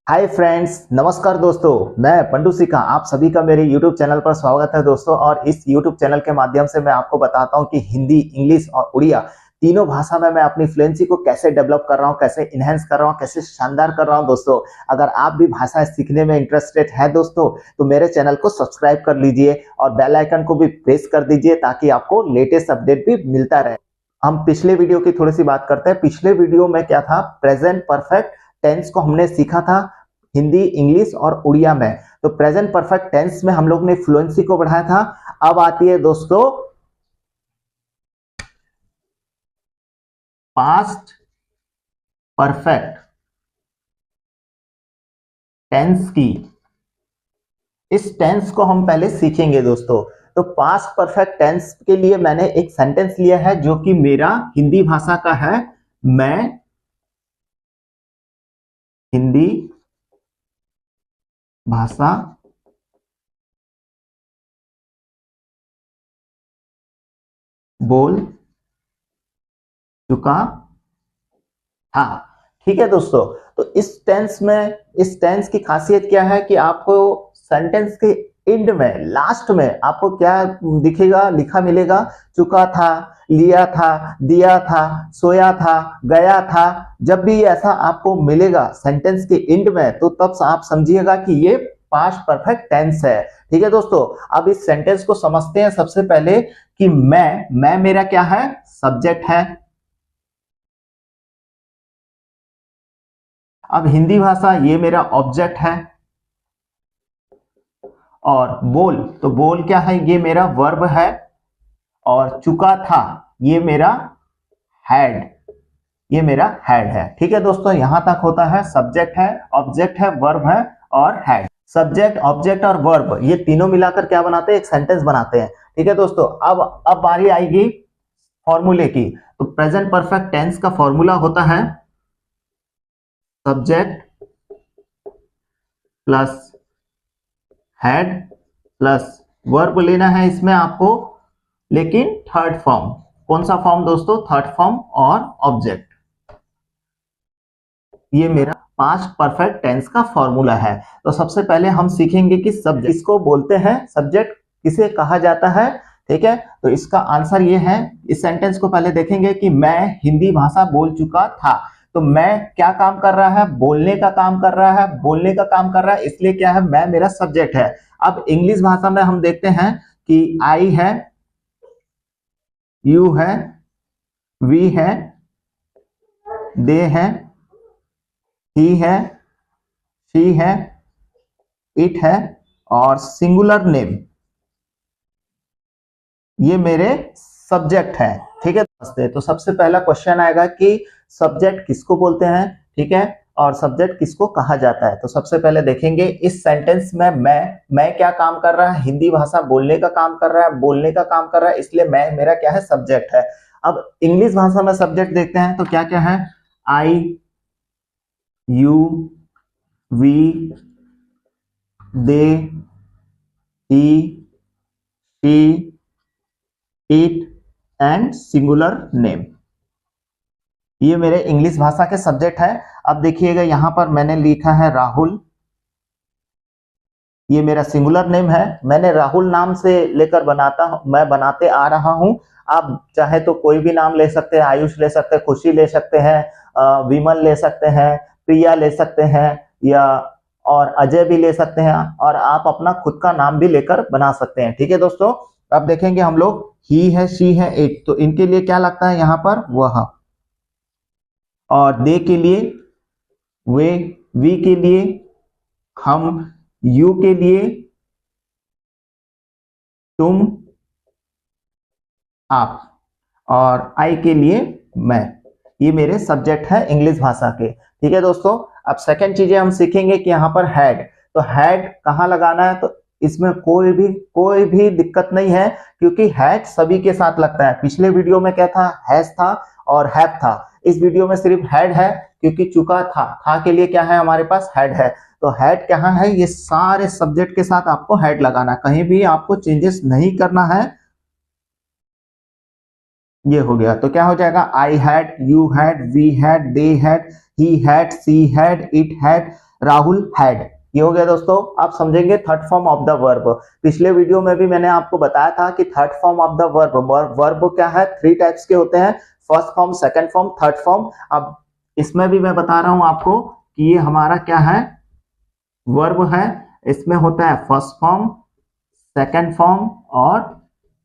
Hi friends, नमस्कार दोस्तों। मैं पंडू सिका आप सभी का मेरे YouTube चैनल पर स्वागत है दोस्तों। और इस YouTube चैनल के माध्यम से मैं आपको बताता हूं कि हिंदी, इंग्लिश और उड़िया तीनों भाषा में मैं अपनी फ्लुएंसी को कैसे डेवलप कर रहा हूं, कैसे इनहेंस कर रहा हूं, कैसे शानदार कर रहा हूं दोस्तों। अगर आप भी भाषा सीखने में इंटरेस्टेड है दोस्तों, तो मेरे चैनल को सब्सक्राइब कर लीजिए और बेल आइकन को भी प्रेस कर दीजिए ताकि आपको लेटेस्ट अपडेट भी मिलता रहे। हम पिछले वीडियो की थोड़ी सी बात करते हैं। पिछले वीडियो में क्या था, प्रेजेंट परफेक्ट टेंस को हमने सीखा था हिंदी, इंग्लिश और उड़िया में। तो प्रेजेंट परफेक्ट टेंस में हम लोग ने फ्लुएंसी को बढ़ाया था। अब आती है दोस्तों पास्ट परफेक्ट टेंस की। इस टेंस को हम पहले सीखेंगे दोस्तों। तो पास्ट परफेक्ट टेंस के लिए मैंने एक सेंटेंस लिया है जो कि मेरा हिंदी भाषा का है। मैं हिंदी भाषा बोल चुका था। ठीक है दोस्तों। तो इस टेंस की खासियत क्या है कि आपको सेंटेंस के एंड में, लास्ट में आपको क्या दिखेगा, लिखा मिलेगा, चुका था, लिया था, दिया था, सोया था, गया था। जब भी ऐसा आपको मिलेगा सेंटेंस के एंड में, तो तब आप समझिएगा कि ये पास्ट परफेक्ट टेंस है। ठीक है दोस्तों। अब इस सेंटेंस को समझते हैं। सबसे पहले कि मैं मेरा क्या है, सब्जेक्ट है। अब हिंदी भाषा ये मेरा ऑब्जेक्ट है। और बोल, तो बोल क्या है, ये मेरा वर्ब है। और चुका था ये मेरा हैड, ये मेरा हैड है। ठीक है दोस्तों, यहां तक होता है। सब्जेक्ट है, ऑब्जेक्ट है, वर्ब है और हैड। सब्जेक्ट, ऑब्जेक्ट और वर्ब ये तीनों मिलाकर क्या बनाते हैं, एक सेंटेंस बनाते हैं। ठीक है दोस्तों। अब बारी आएगी फॉर्मूले की। तो प्रेजेंट परफेक्ट टेंस का फॉर्मूला होता है subject plus had plus verb लेना है इसमें आपको, लेकिन थर्ड फॉर्म। कौन सा फॉर्म दोस्तों, थर्ड फॉर्म और ऑब्जेक्ट। ये मेरा पास्ट परफेक्ट टेंस का फॉर्मूला है। तो सबसे पहले हम सीखेंगे कि सब्जेक्ट किसको बोलते हैं, सब्जेक्ट किसे कहा जाता है। ठीक है। तो इसका आंसर ये है। इस सेंटेंस को पहले देखेंगे कि मैं हिंदी भाषा बोल चुका था। तो मैं क्या काम कर रहा है, बोलने का काम कर रहा है, बोलने का काम कर रहा है, इसलिए क्या है, मैं मेरा सब्जेक्ट है। अब इंग्लिश भाषा में हम देखते हैं कि आई है, यू है, वी है, दे है, ही है, शी है, इट है और सिंगुलर नेम ये मेरे सब्जेक्ट है। ठीक है। तो सबसे पहला क्वेश्चन आएगा कि सब्जेक्ट किसको बोलते हैं। ठीक है। और सब्जेक्ट किसको कहा जाता है। तो सबसे पहले देखेंगे इस सेंटेंस में मैं क्या काम कर रहा है, हिंदी भाषा बोलने का काम कर रहा है, बोलने का काम कर रहा है, इसलिए मैं मेरा क्या है, सब्जेक्ट है। अब इंग्लिश भाषा में सब्जेक्ट देखते हैं तो क्या क्या है, I, you, we, they, he, she, it and singular name ये मेरे इंग्लिश भाषा के सब्जेक्ट है। अब देखिएगा यहां पर मैंने लिखा है राहुल, ये मेरा सिंगुलर नेम है। मैंने राहुल नाम से लेकर मैं बनाते आ रहा हूं। आप चाहे तो कोई भी नाम ले सकते हैं, आयुष ले सकते हैं, खुशी ले सकते हैं, विमल ले सकते हैं, प्रिया ले सकते हैं, या और अजय भी ले सकते हैं। और आप अपना खुद का नाम भी लेकर बना सकते हैं। ठीक है दोस्तों। अब देखेंगे हम लोग, ही है, शी है, इट, तो इनके लिए क्या लगता है यहाँ पर, वह। और दे के लिए वे, वी के लिए हम, यू के लिए तुम, आप, और आई के लिए मैं। ये मेरे सब्जेक्ट है इंग्लिश भाषा के। ठीक है दोस्तों। अब सेकंड चीजें हम सीखेंगे कि यहाँ पर हैड। तो हैड कहाँ लगाना है, तो इसमें कोई भी दिक्कत नहीं है, क्योंकि हैड सभी के साथ लगता है। पिछले वीडियो में क्या था, हैज था और हैव था। इस वीडियो में सिर्फ हैड है, क्योंकि चुका था के लिए क्या है, हमारे पास हैड है। तो हैड कहाँ है, ये सारे सब्जेक्ट के साथ आपको हैड लगाना, कहीं भी आपको चेंजेस नहीं करना है। ये हो गया तो क्या हो जाएगा, I had, you had, we had, they had, he had, she had, it had, Rahul had. ये हो गया दोस्तों। आप समझेंगे third form of the verb. पिछले वीडियो में भी मैंने आपको बताया था कि third form of the verb, verb क्या है, थ्री टाइप्स के होते हैं, first form, second form, third form. अब इसमें भी मैं बता रहा हूं आपको कि ये हमारा क्या है, वर्ब है। इसमें होता है फर्स्ट फॉर्म, सेकंड फॉर्म और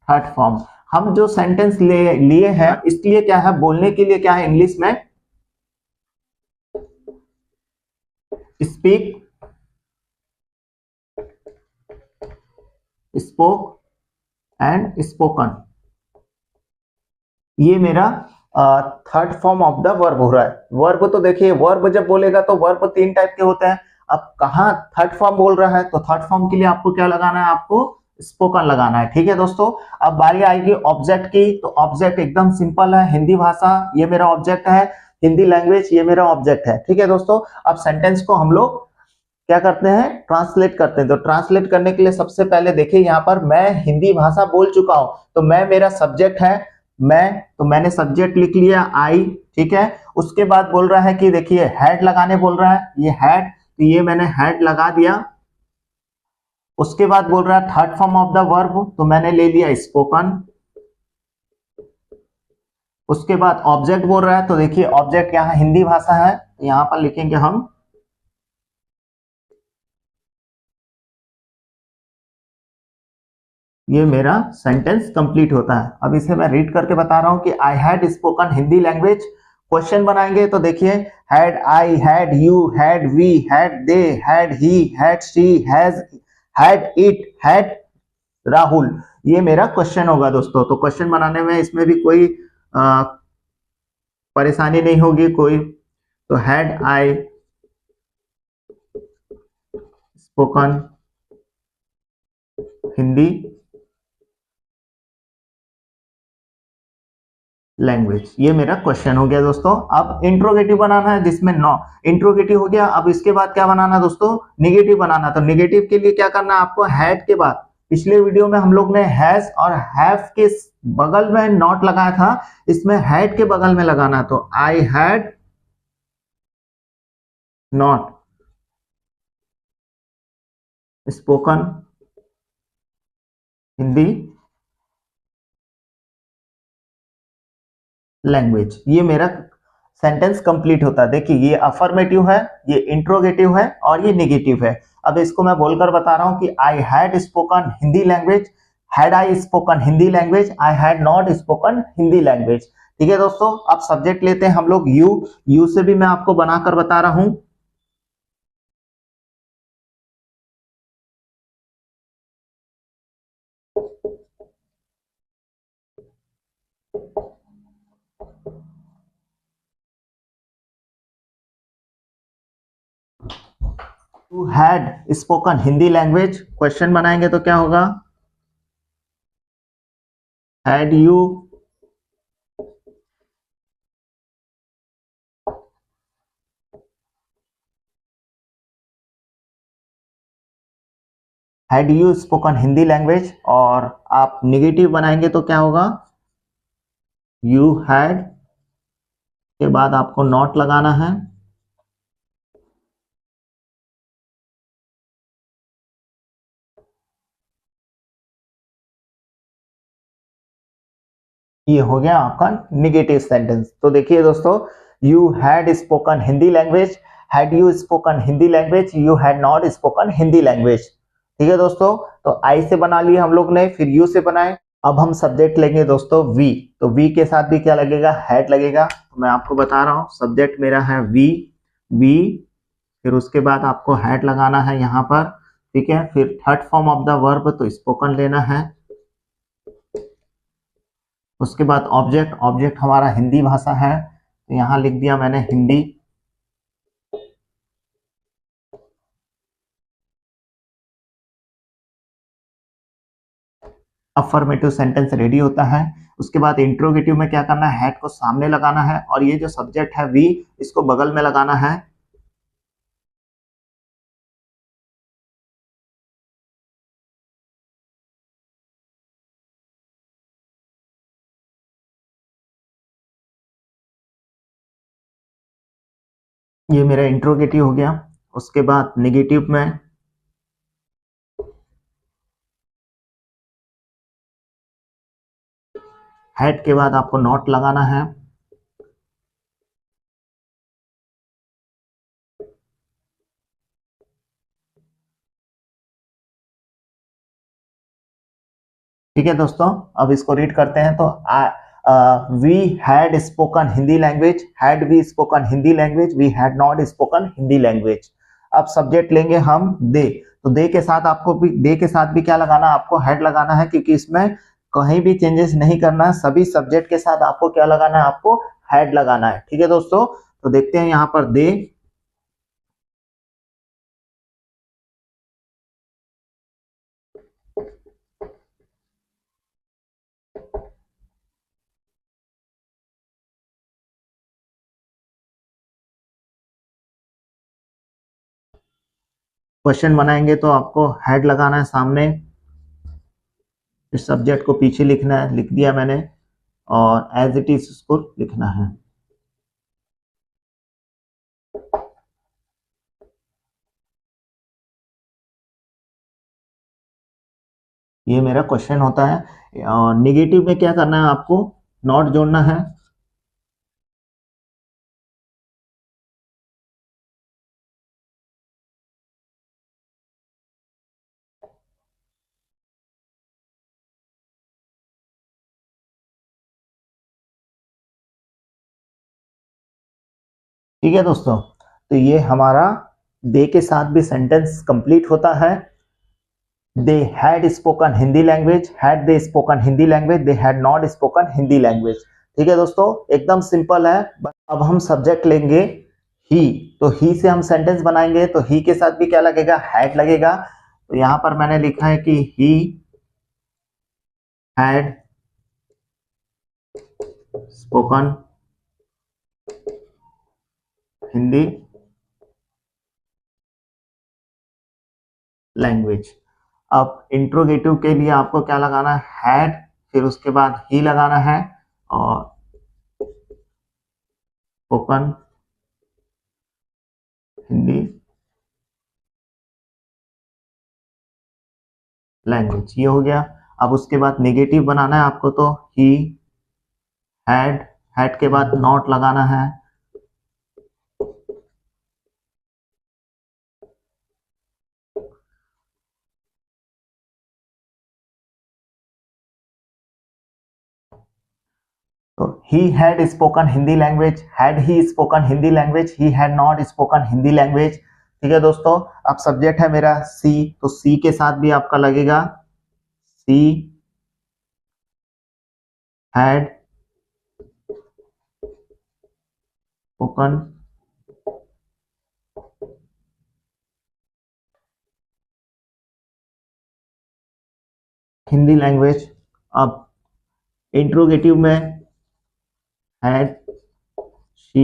थर्ड फॉर्म। हम जो सेंटेंस लिए हैं इसलिए क्या है, बोलने के लिए क्या है, इंग्लिश में स्पीक, स्पोक एंड स्पोकन। ये मेरा third form of the verb हो रहा है। वर्ब तो देखिए, वर्ब जब बोलेगा तो वर्ब तीन टाइप के होते हैं। अब कहाँ थर्ड फॉर्म बोल रहा है, तो थर्ड फॉर्म के लिए आपको क्या लगाना है, आपको स्पोकन लगाना है। ठीक है दोस्तों। अब बारी आएगी ऑब्जेक्ट की, तो ऑब्जेक्ट एकदम सिंपल है, हिंदी भाषा ये मेरा ऑब्जेक्ट है, हिंदी लैंग्वेज ये मेरा ऑब्जेक्ट है। ठीक है दोस्तों। अब सेंटेंस को हम लोग क्या करते हैं, ट्रांसलेट करते हैं। तो ट्रांसलेट करने के लिए सबसे पहले देखिए, यहाँ पर मैं हिंदी भाषा बोल चुका हूं, तो मैं मेरा सब्जेक्ट है, मैं, तो मैंने सब्जेक्ट लिख लिया आई। ठीक है। उसके बाद बोल रहा है कि देखिए हैड लगाने बोल रहा है, ये हैड, तो ये मैंने हैड लगा दिया। उसके बाद बोल रहा है third form of the verb, तो मैंने ले लिया स्पोकन। उसके बाद ऑब्जेक्ट बोल रहा है, तो देखिए ऑब्जेक्ट यहाँ हिंदी भाषा है, तो यहां पर लिखेंगे हम, ये मेरा सेंटेंस कंप्लीट होता है। अब इसे मैं रीड करके बता रहा हूं कि I had spoken Hindi language. Question बनाएंगे तो देखिए, had I, had you, had we, had they, had he, had she, had it, had Rahul. ये मेरा क्वेश्चन होगा दोस्तों। तो क्वेश्चन बनाने में इसमें भी कोई परेशानी नहीं होगी कोई। तो had I spoken Hindi language, ये मेरा क्वेश्चन हो गया दोस्तों। अब इंट्रोगेटिव बनाना है, जिसमें नो, इंट्रोगेटिव हो गया। अब इसके बाद क्या बनाना दोस्तों, निगेटिव बनाना। तो निगेटिव के लिए क्या करना है आपको, हैड के बाद, पिछले वीडियो में हम लोग ने हैज और हैव के बगल में नॉट लगाया था, इसमें हैड के बगल में लगाना। तो I had not spoken Hindi language, ये मेरा सेंटेंस कंप्लीट होता है। देखिए ये अफर्मेटिव है, ये इंट्रोगेटिव है और ये नेगेटिव है। अब इसको मैं बोलकर बता रहा हूं कि I had spoken Hindi language, had I spoken Hindi language, I had not spoken Hindi language. ठीक है दोस्तों। अब सब्जेक्ट लेते हैं हम लोग यू। यू से भी मैं आपको बनाकर बता रहा हूं। You had spoken Hindi language, question बनाएंगे तो क्या होगा, had you had you spoken Hindi language. और आप निगेटिव बनाएंगे तो क्या होगा, यू हैड के बाद आपको नॉट लगाना है। ये हो गया आपका निगेटिव सेंटेंस। तो देखिए दोस्तों, you had spoken Hindi language, had you spoken Hindi language, you had not spoken Hindi language. ठीक है दोस्तों। तो आई से बना लिए हम लोग ने, फिर यू से बनाए। अब हम सब्जेक्ट लेंगे दोस्तों वी। तो वी के साथ भी क्या लगेगा, हैड लगेगा। तो मैं आपको बता रहा हूँ, सब्जेक्ट मेरा है वी, वी, फिर उसके बाद आपको हैड लगाना है यहाँ पर। ठीक है। फिर third form of the verb, तो स्पोकन लेना है। उसके बाद ऑब्जेक्ट, ऑब्जेक्ट हमारा हिंदी भाषा है, तो यहां लिख दिया मैंने हिंदी। अफर्मेटिव सेंटेंस रेडी होता है। उसके बाद इंट्रोगेटिव में क्या करना है, हैड को सामने लगाना है, और ये जो सब्जेक्ट है वी, इसको बगल में लगाना है। ये मेरा इंट्रोगेटिव हो गया। उसके बाद नेगेटिव में हैड के बाद आपको नॉट लगाना है। ठीक है दोस्तों, अब इसको रीड करते हैं। तो we had spoken Hindi language, had we spoken Hindi language, we had not spoken Hindi language. अब सब्जेक्ट लेंगे हम दे, तो दे के साथ आपको भी, दे के साथ भी क्या लगाना है, आपको हैड लगाना है, क्योंकि इसमें कहीं भी चेंजेस नहीं करना है। सभी सब्जेक्ट के साथ आपको क्या लगाना है, आपको हैड लगाना है। ठीक है दोस्तों, तो देखते हैं यहाँ पर दे, क्वेश्चन बनाएंगे तो आपको हैड लगाना है सामने, इस सब्जेक्ट को पीछे लिखना है, लिख दिया मैंने, और एज इट इज उसको लिखना है। ये मेरा क्वेश्चन होता है। और निगेटिव में क्या करना है, आपको नॉट जोड़ना है। ठीक है दोस्तों, तो ये हमारा दे के साथ भी सेंटेंस कंप्लीट होता है। They had spoken Hindi language, had they spoken Hindi language, they had not spoken Hindi language. ठीक है दोस्तों, एकदम सिंपल है। अब हम सब्जेक्ट लेंगे ही, तो ही से हम सेंटेंस बनाएंगे, तो ही के साथ भी क्या लगेगा, हैड लगेगा। तो यहां पर मैंने लिखा है कि ही हैड स्पोकन हिंदी लैंग्वेज। अब इंट्रोगेटिव के लिए आपको क्या लगाना है, हैड, फिर उसके बाद ही लगाना है, और स्पोकन हिंदी लैंग्वेज, ये हो गया। अब उसके बाद नेगेटिव बनाना है आपको, तो ही हैड, हैड के बाद नॉट लगाना है, तो he had spoken Hindi language, had he spoken Hindi language, he had not spoken Hindi language. ठीक है दोस्तों, अब सब्जेक्ट है मेरा सी, तो सी के साथ भी आपका लगेगा she had spoken Hindi language. अब इंट्रोगेटिव में हैड शी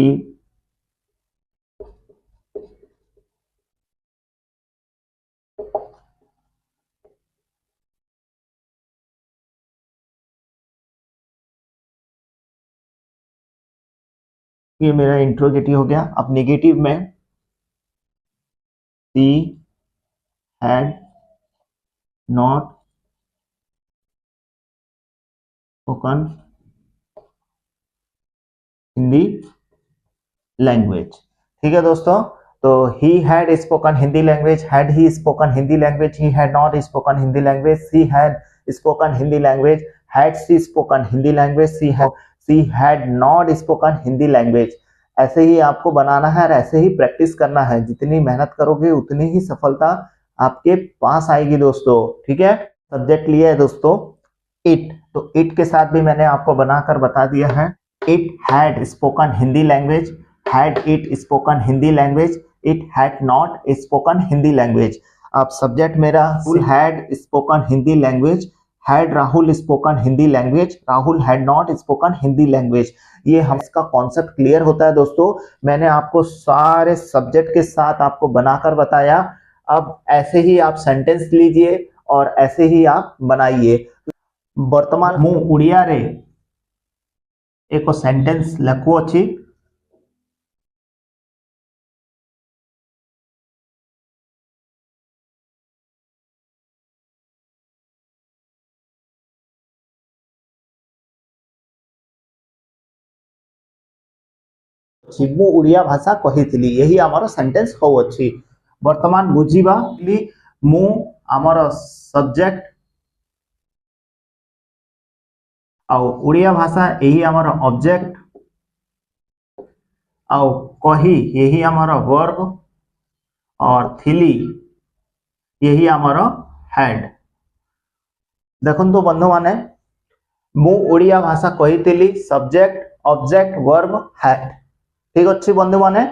ये मेरा इंट्रोगेटिव हो गया। अब नेगेटिव में she had not spoken Hindi language. ठीक है दोस्तों, तो he had spoken Hindi language, had he spoken Hindi language, he had not spoken Hindi language, she had spoken Hindi language, had she spoken Hindi language, she had not spoken Hindi language. ऐसे ही आपको बनाना है और ऐसे ही प्रैक्टिस करना है। जितनी मेहनत करोगे उतनी ही सफलता आपके पास आएगी दोस्तों। ठीक है, सब्जेक्ट लिया है दोस्तों इट, तो इट के साथ भी मैंने आपको बनाकर बता दिया है। It had spoken Hindi language, had it spoken Hindi language, it had not spoken Hindi language. अब सब्जेक्ट मेरा Rahul had spoken Hindi language, had Rahul spoken Hindi language, Rahul had not spoken Hindi language. ये हम इसका कॉन्सेप्ट क्लियर होता है दोस्तों। मैंने आपको सारे सब्जेक्ट के साथ आपको बनाकर बताया। अब ऐसे ही आप सेंटेंस लीजिए और ऐसे ही आप बनाइए। वर्तमान मु उड़िया रे एक सेंटेंस लखुअछि। मु ओडिया भाषा कहिथिली यही आमर सेंटेंस हो अछि। वर्तमान बुझीबा मु आमर सब्जेक्ट आउ ओडिया भाषा यही आमर ऑब्जेक्ट आउ कही यही आमर वर्ब और थिली यही आमर हेड। देखंतु बंधु माने मु ओडिया भाषा कहिथिली सब्जेक्ट ऑब्जेक्ट वर्ब हेड। ठीक अछि बंधु माने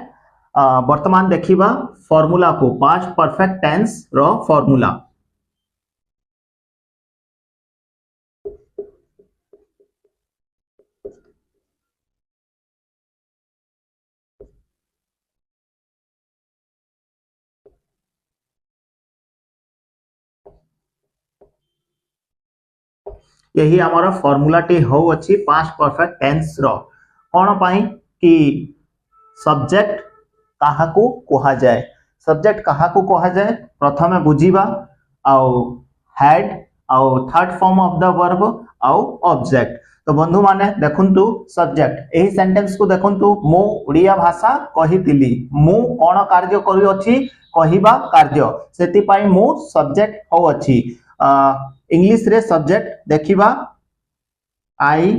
वर्तमान देखिबा फार्मूला को पास्ट परफेक्ट टेंस रो फार्मूला। यही आमर फार्मूला टी हो अछि पास्ट परफेक्ट टेंस रो कोन पाई कि सब्जेक्ट काहाकू कहा जाए। सब्जेक्ट काहाकू कहा जाए प्रथमे बुझीबा आउ हेड आउ third form of the verb आउ ऑब्जेक्ट। तो बंधु माने देखंतु सब्जेक्ट एही सेंटेंस को देखंतु मु ओडिया भाषा कहितिली मु कोन कार्य करि अछि कहिबा कार्य सेति पाई मु सब्जेक्ट हो अछि। इंग्लिश रे सब्जेक्ट देखिबा I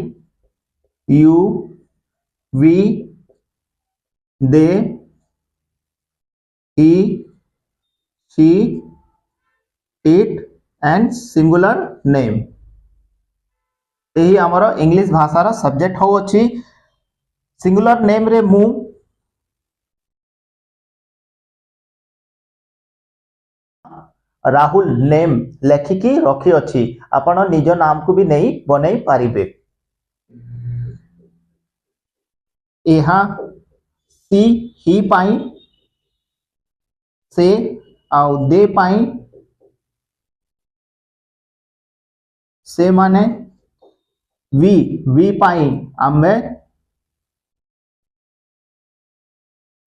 you we they he she it and singular name यही आमर इंग्लिश भाषार सब्जेक्ट हो अछि। सिंगुलर नेम रे मु राहुल नेम लेखिकी रखी अछि आपण निज नाम को भी नहीं बनै पारिबे। यहाँ सी ही पाई से आउ दे पाई से माने वी पाई आमे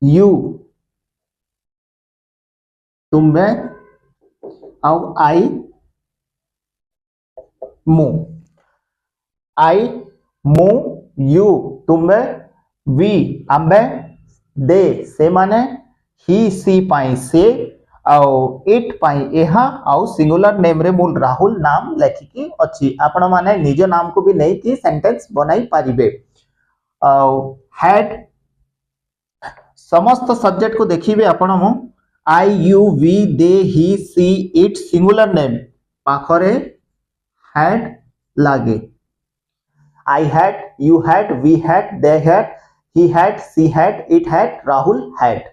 यू तुम्बे आउ आई मु आई मु यू तुम्बे वी आंबे दे से माने ही सी पाई से आउ इट पाई एहा आउ सिंगुलर नेम रे मूल राहुल नाम लेखिकी अछि आपण माने निज नाम को भी नहीं कि सेंटेंस बनाई पारिबे। आउ हेड समस्त सब्जेक्ट को देखिबे आपण मु I you we they he she it singular name पाखरे हेड लागे। I had, you had, we had, they had, he had, she had, it had, Rahul had।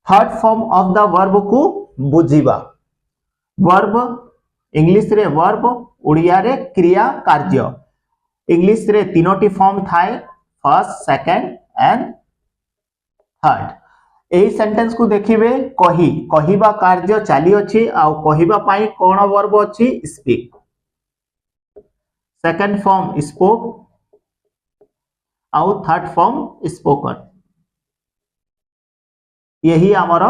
Third form of the verb को बुझीबा verb English रे verb Odia रे क्रिया कार्य। English रे तीनोटी form थाए फर्स्ट सेकंड एंड थर्ड। एही सेंटेंस को देखिबे कही कहिबा कार्य चाली अछि आ कहिबा पाई कोन वर्ब अछि स्पीक। सेकंड फॉर्म स्पोक आउ थर्ड फॉर्म स्पोकन यही आमर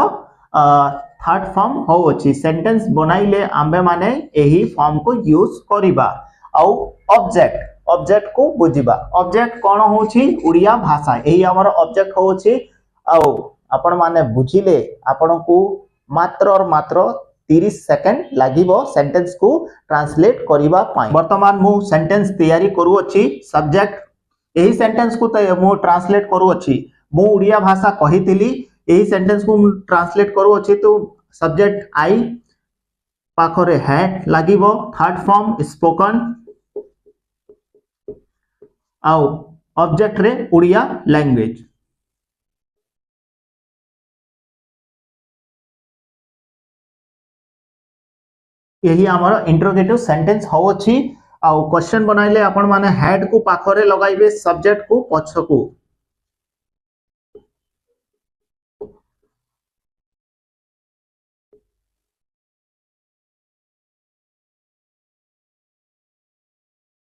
थर्ड फॉर्म हो अछि। सेंटेंस बनाइले आंबे माने यही फॉर्म को यूज करिबा। आउ ऑब्जेक्ट ऑब्जेक्ट को बुझिबा ऑब्जेक्ट कोन होछि ओडिया भाषा यही आमर ऑब्जेक्ट होछि। आउ आपण माने बुझिले आपण को मात्र और मात्र 30 सेकंड लागिबो सेंटेंस को ट्रांसलेट करिबा पाई। वर्तमान मु सेंटेंस तैयारी करू अछि सब्जेक्ट यही सेंटेंस को मु ट्रांसलेट करू अछि। मु ओडिया भाषा कहितिली यही सेंटेंस को ट्रांसलेट करू अछि तो सब्जेक्ट आई पाखरे हेड लागिबो थर्ड फॉर्म स्पोकन आउ ऑब्जेक्ट रे ओडिया लैंग्वेज। यही आमर इंटरोगेटिव सेंटेंस हो अछि। आउ क्वेश्चन बनाइले आपण माने हेड को पाखरे लगाइबे सब्जेक्ट को पछकू।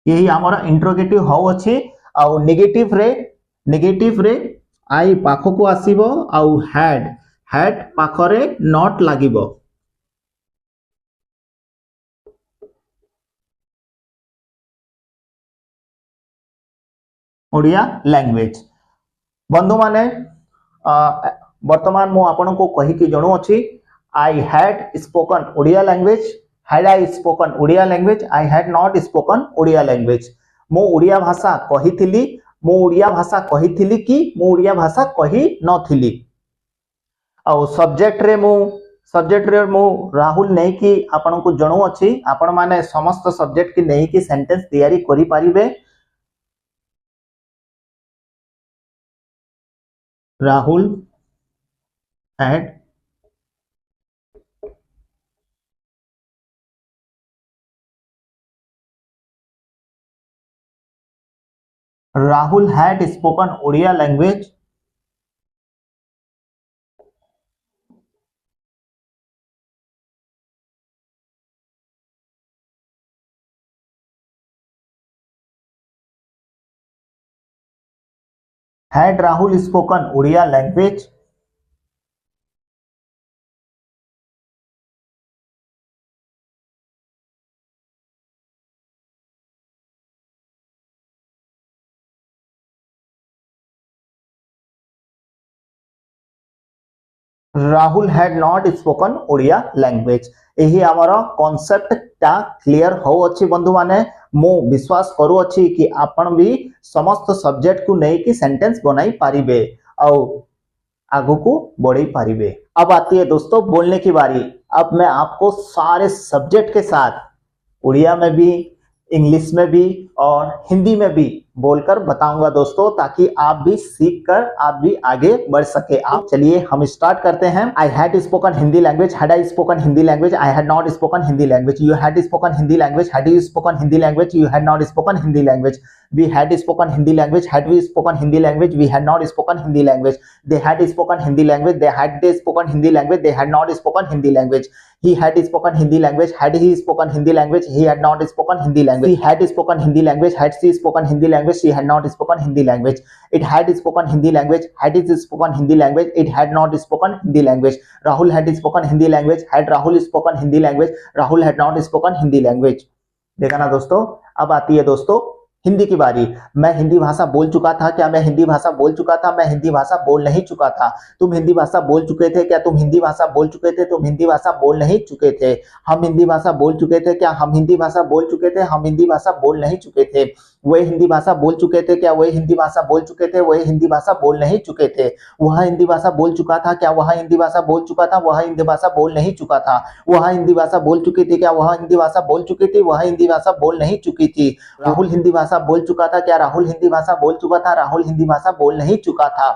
यही आमर इंटरोगेटिव हो अछि। आउ नेगेटिव रे आई पाखकू आसीबो आउ हेड हेड पाखरे नॉट लागिबो। ओडिया लैंग्वेज बंधु माने वर्तमान मु आपन को कहि कि जणु अछि आई had spoken Odia language, had I spoken Odia language, I had not spoken Odia language. मु ओडिया भाषा कहिथिली, मु ओडिया भाषा कहिथिली कि मु ओडिया भाषा कहि नथिली। आ सब्जेक्ट रे मु राहुल नै कि आपन को जणु अछि, आपन माने समस्त सब्जेक्ट की नै कि सेंटेंस तैयारी करि परिबे। Rahul had spoken Odia language. Had Rahul spoken Odia language? Rahul had not spoken Odia language. यही आमर कॉन्सेप्ट टा क्लियर हो अच्छी बंधु माने। मु विश्वास करू अच्छी कि आपण भी समस्त सब्जेक्ट को नहीं कि सेंटेंस बनाई पारिबे और आगु को बढ़ी पारिबे। अब आती है दोस्तों बोलने की बारी। अब मैं आपको सारे सब्जेक्ट के साथ उड़िया में भी, इंग्लिश में भी और हिंदी में भी बोलकर बताऊंगा दोस्तों, ताकि आप भी सीख कर आप भी आगे बढ़ सके। आप चलिए हम स्टार्ट करते हैं। आई had spoken Hindi language, had I spoken Hindi language, I had not spoken Hindi language, you had spoken Hindi language, had you spoken Hindi language, you had not spoken Hindi language, we had spoken Hindi language, had we spoken Hindi language, we had not spoken Hindi language, they had spoken Hindi language, they had spoken Hindi language, they had not spoken Hindi language, he had spoken Hindi language, had he spoken Hindi language, he had not spoken Hindi language, he had spoken Hindi language, had she spoken Hindi language, she had not spoken Hindi language, it had spoken Hindi language, had it spoken Hindi language, it had not spoken Hindi language, Rahul had spoken Hindi language, had Rahul spoken Hindi language, Rahul had not spoken Hindi language। देखा ना दोस्तों। अब आती है दोस्तों हिंदी की बारी। मैं हिंदी भाषा बोल चुका था क्या? मैं हिंदी भाषा बोल चुका था? मैं हिंदी भाषा बोल नहीं चुका था। तुम हिंदी भाषा बोल चुके थे क्या? तुम हिंदी भाषा बोल चुके थे? तुम हिंदी भाषा बोल नहीं चुके थे। हम हिंदी भाषा बोल चुके थे क्या? हम हिंदी भाषा बोल चुके थे? हम हिंदी भाषा बोल नहीं चुके थे। वे हिंदी भाषा बोल चुके थे क्या? वे हिंदी भाषा बोल चुके थे? वे हिंदी भाषा बोल नहीं चुके थे। वह हिंदी भाषा बोल चुका था क्या? वह हिंदी भाषा बोल चुका था? वह हिंदी भाषा बोल नहीं चुका था। वह हिंदी भाषा बोल चुकी थी क्या? वह हिंदी भाषा बोल चुकी थी? वह हिंदी भाषा बोल नहीं चुकी थी। राहुल हिंदी भाषा बोल चुका था क्या? राहुल हिंदी भाषा बोल चुका था? राहुल हिंदी भाषा बोल नहीं चुका था।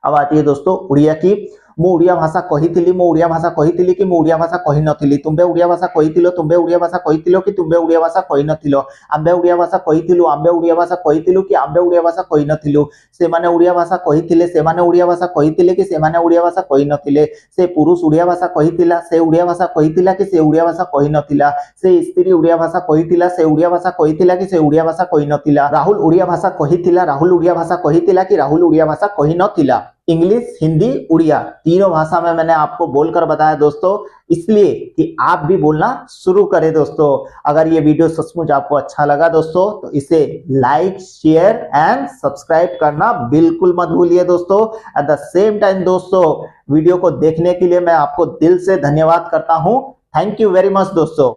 अब आती है दोस्तों उड़िया की। मु उड़िया भाषा कहिथिली, मु उड़िया भाषा कहिथिली कि मु उड़िया भाषा कहि नथिली। तुंबे उड़िया भाषा कहिथिलो, तुंबे उड़िया भाषा कहिथिलो कि तुंबे उड़िया भाषा कहि नथिलो। आंबे उड़िया भाषा कहिथिलु, आंबे उड़िया भाषा कहिथिलु कि आंबे उड़िया भाषा कहि नथिलु। सेमाने उड़िया भाषा कहिथिले, सेमाने उड़िया भाषा कहिथिले कि सेमाने उड़िया भाषा कहि नथिले। से पुरुष उड़िया भाषा कहिथिला, से उड़िया भाषा कहिथिला कि से उड़िया भाषा कहि नथिला। से स्त्री उड़िया भाषा कहिथिला, से उड़िया भाषा कहिथिला कि से उड़िया भाषा कहि नथिला। राहुल उड़िया भाषा कहिथिला, राहुल उड़िया भाषा कहिथिला कि राहुल उड़िया भाषा कहि नथिला। इंग्लिश, हिंदी, उड़िया तीनों भाषा में मैंने आपको बोलकर बताया दोस्तों, इसलिए कि आप भी बोलना शुरू करें दोस्तों। अगर ये वीडियो सचमुच आपको अच्छा लगा दोस्तों तो इसे लाइक, शेयर एंड सब्सक्राइब करना बिल्कुल मत भूलिए दोस्तों। एट द सेम टाइम दोस्तों वीडियो को देखने के लिए मैं आपको दिल से धन्यवाद करता हूं। थैंक यू वेरी मच दोस्तों।